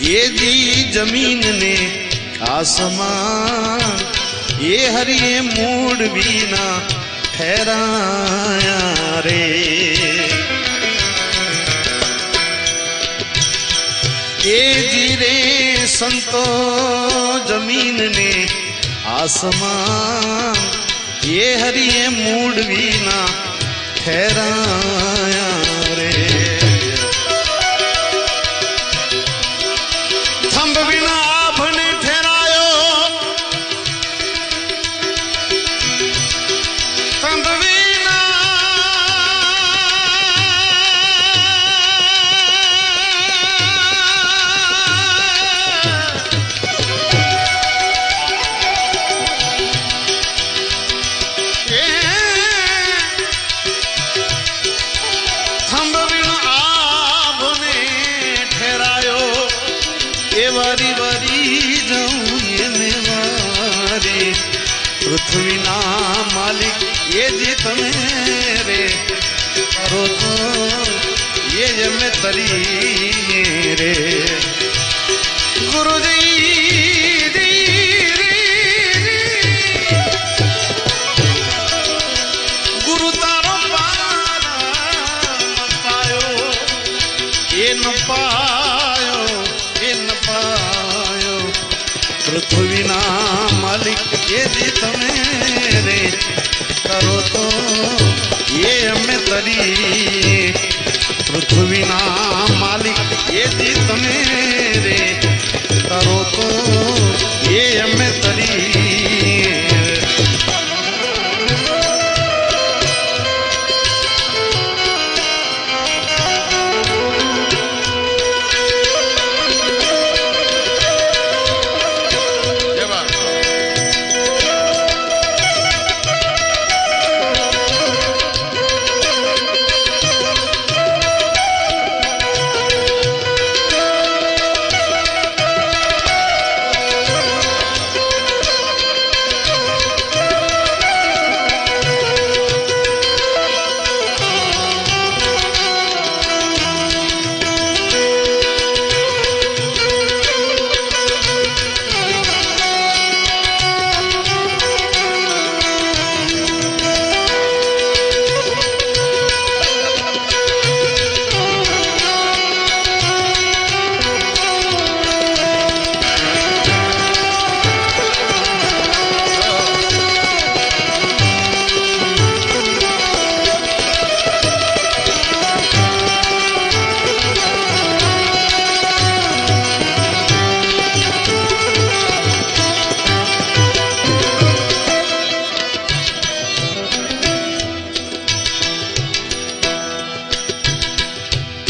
ये जी जमीन ने आसमान ये हरिये मूड बीना ठहराया रे। ये जीरे संतो जमीन ने आसमान ये हरिये मूड बीना ठहराया रे। थंब बिना आपने ठहरायो थंब बिना थंब बिना आपने ठहरायो ये वारी वारी जाऊं ये मेवारी पृथ्वी ना मालिक ये जीत मेरे करो तो ये मैं तरी रे। गुरु जी गुरु तारो पायो ये न पायो ये न पायो पृथ्वी ना मालिक ये जीत मेरे करो तो ये हमें तरी। पृथ्वी ना मालिक ये जीत मेरे करो तो ये हमें तरी।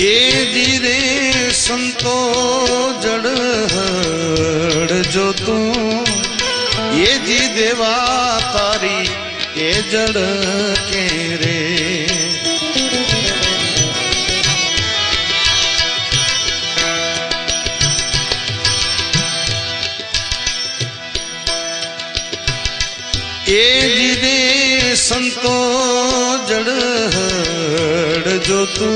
ये जीरे संतो जड़ हड़ जो तू ये जी देवा तारी ये जड़ के रे। ये जीरे संतो जड़ हड़ जो तू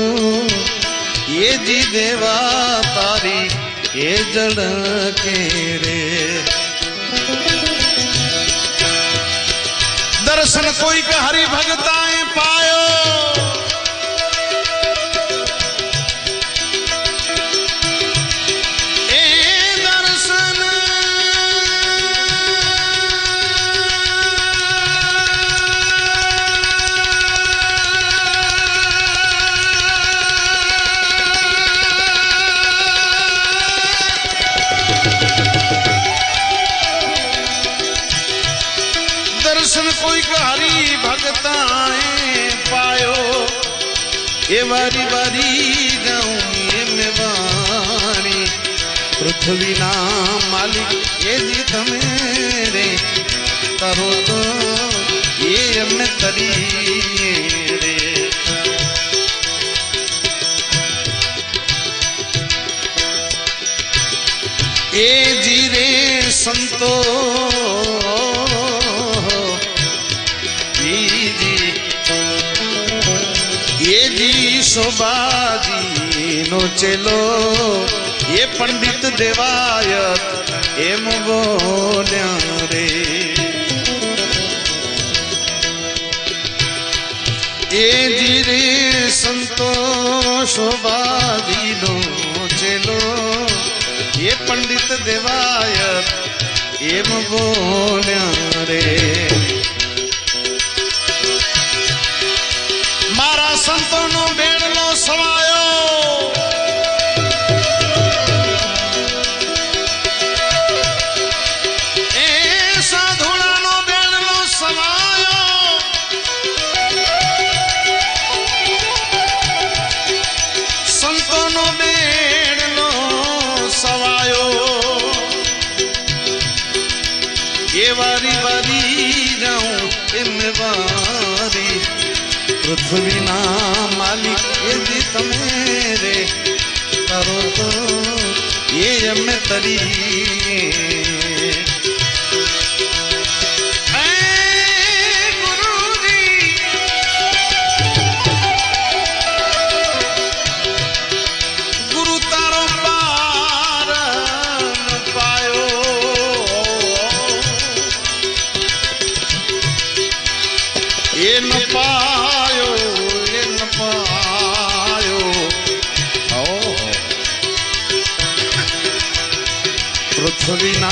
ये जी देवा तारी ये जड़ के रे। दर्शन कोई का हरि भगताएं पायो ए दर्शन दर्शन कोई का हरि भगताएं पायो ये वारी वारी जाऊं ये मैं वारी पृथ्वी ना मालिक ये जीत मेरे करो तो ये मैं तरी रे। ए जीरे संतो ये जी शोभाजी नो चलो ये पंडित देवायत एम बोल्या रे ए जीरे संतोष बादीनो चेलो ये पंडित देवायत एम बोल्या रे मारा संतोनो बेड़लो समायो वारी वारी जाऊं वारी पृथ्वी ना मालिक ये जी तमेरे करो तो ये मैं तरी ये न पायो पृथ्वी ना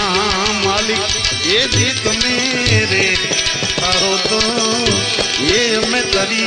मालिक ये जीत मेरे करो तो ये मैं तरी